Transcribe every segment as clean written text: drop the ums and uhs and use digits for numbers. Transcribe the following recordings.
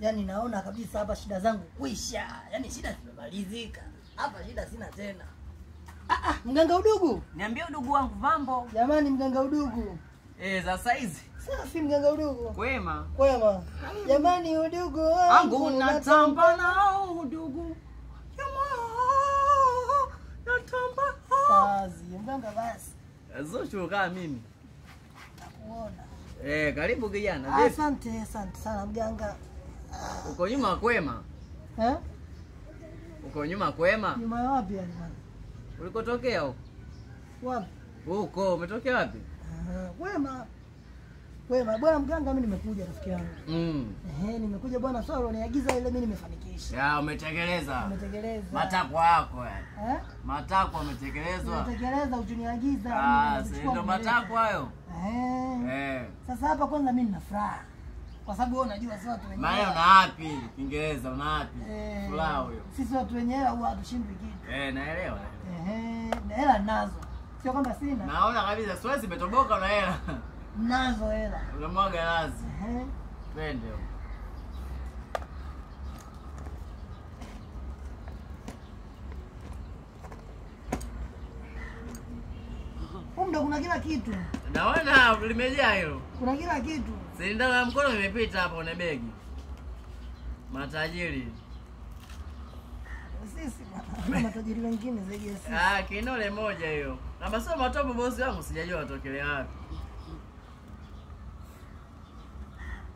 Yaani naona kabisa hapa shida zangu kwisha. Yaani shida zimemalizika. Hapa shida sina tena. Mganga Udugu. Niambie udugu wangu mambo. Jamani mganga Udugu. Za saizi. Safi mganga Udugu. Kwema. Kwema. Jamani Udugu Wangu natamba na udugu. Natamba. Kazi mganga basi. Zote kama mimi. Nakuona. Karibu kijana. Asante sana mganga. Uko nyuma kwema? Uko nyuma kwema? Nyuma wapi yani? Ulikotokea huko? Wapi? Huko, umetokea wapi? Kwema. Bwana mganga mimi nimekuja rafiki yangu. Nimekuja bwana swala uniagiza ile mimi nimefanikisha. Umetekeleza. Umetekeleza. Matakwa yako yani. Matakwa umetekelezwa. Umetekeleza uchuniagiza. Ndio matakwa hayo. Sasa hapa kwanza mimi nina furaha. Kwa sababu wewe unajua sisi watu wenyewe. Maana una wapi? Kiingereza una wapi? Furaha huyo. Sisi watu wenyewe huwa hatushindwi kitu. Naelewa. Na hela nazo. Sio kwamba sina. Naona kabisa siwezi umetoboka na hela. Nazo hela. Unamwaga lazi. Twende. Kumbe kuna kila kitu. Naona limejaa hilo. Kuna kila kitu. Silinda na mkono imepita hapo na begi. Matajiri. Sisi bwana, matajiri wengine zaidi ya sisi. Kinole moja hiyo. Kama sio matopo bosi wangu sijajua watokelea wapi.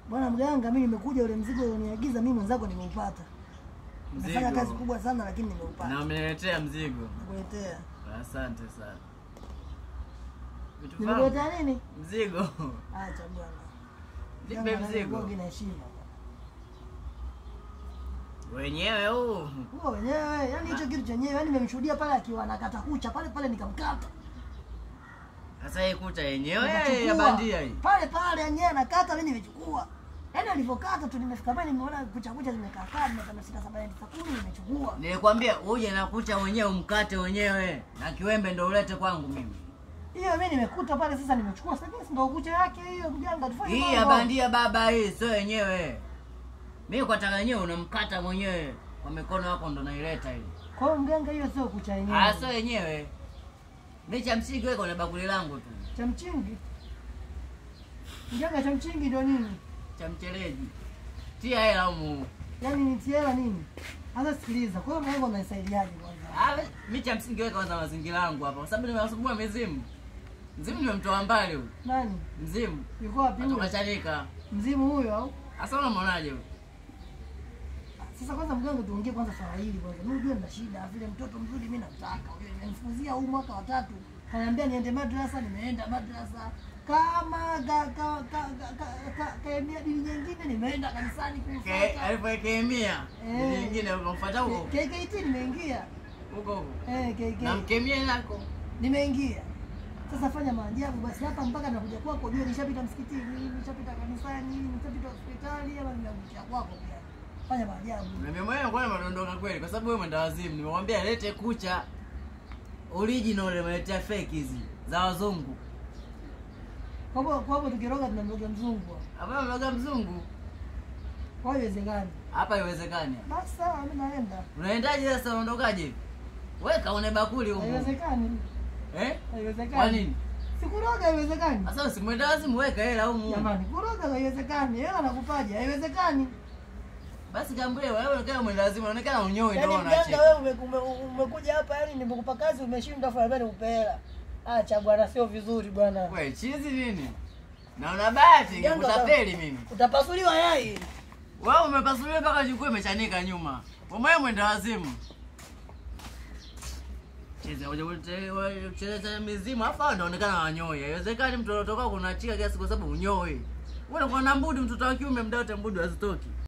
Bwana mganga mimi nimekuja ule mzigo ulioniagiza mimi mwenzako nimeupata. Nimefanya kazi kubwa sana lakini nimeupata. Na umeniletea mzigo. Nimekuletea. Asante sana. Nimekuletea nini? Mzigo. Acha bwana. Nipe mzigo. Ngoja na heshima. Wenyewe huu. Wenyewe, yani hicho kitu chenyewe, yani nimemshuhudia pale akiwa anakata kucha pale nikamkata. Sasa hii kucha yenyewe ya bandia hii. Pale yenyewe anakata mimi nimechukua. Yaani alipokata tu nimefika pale nimeona kucha zimekaa kama 6 10 nimechukua. Nilikwambia uje na kucha wenyewe umkate wenyewe na kiwembe ndio ulete kwangu mimi. Hiyo mimi nimekuta pale sasa nimechukua. Sasa ndio kucha yake hiyo mjanga tufanye. Hii ya bandia baba hii sio yenyewe. Mimi kwa taka yenyewe unamkata mwenyewe kwa mikono yako ndo naileta hii. Kwa hiyo mganga hiyo sio kucha yenyewe. Sio yenyewe. Mimi cha msingi wewe na bakuli langu tu. Cha mchingi. Mganga cha mchingi ndio nini? Cha mcheleji. Tia hela humu. Yaani nitie hela nini? Sasa sikiliza. Kwa hiyo mganga unanisaidiaje kwanza? Mimi cha msingi wewe kwanza mazingira yangu hapa. Kwa sababu nimewasumbua mizimu. Mzimu nimemtoa mbali huyo. Nani? Mzimu. Yuko wapi huyo? Atokachanika. Mzimu huyo au? Sasa unamuonaje huyo? Sasa kwanza mganga tuongee kwanza swala hili kwanza. Mimi unajua nina shida, vile mtoto mzuri mimi nataka. Unajua nimemfukuzia huu mwaka wa 3. Kaniambia niende madrasa, nimeenda madrasa. Kama kaemia dini nyingine nimeenda kanisani kumfuata. Alipoekemia dini nyingine ukamfuata huko. KKT nimeingia. Huko. KKT. Na mkemia nako. Nimeingia. Sasa fanya maajabu basi hapa mpaka nakuja kwako unajua nishapita msikitini, nishapita kanisani, nishapita hospitali ama nimekuja kwako pia. Fanya maajabu. Mimi mwenyewe kwa madondoka kweli kwa sababu wewe mwenda wazimu. Nimemwambia lete kucha original nimeletea fake hizi za wazungu. Kwa hapo tukiroga tunamroga mzungu. Hapa mroga mzungu. Kwa hiyo haiwezekani. Hapa haiwezekani. Basi sawa mimi naenda. Unaendaje sasa unaondokaje? Wewe kaone bakuli huko. Haiwezekani. Haiwezekani. Kwa nini? Sikuroga haiwezekani. Sasa usimwenda wazimu weka hela huko. Jamani, kuroga haiwezekani. Hela nakupaje? Haiwezekani. Basi kaambie wewe unakaa mwenda wazimu unaonekana unyoe ndio unacheka. Yaani wewe umekuja hapa yani nimekupa kazi umeshinda fanya upe hela. Acha bwana sio vizuri bwana. Wewe chizi nini? Na una bahati nikutapeli mimi. Utapasuliwa yai. Wewe umepasuliwa mpaka jukuu imechanika nyuma. Wewe mwenda wazimu. Cheza ucheza mizimu hapa anaonekana wanyoe. Haiwezekani mtu anatoka kunachika kiasi kwa sababu unyoe. Wewe unakuwa na mbudi mtoto wa kiume mdao wote mbudi hazitoki.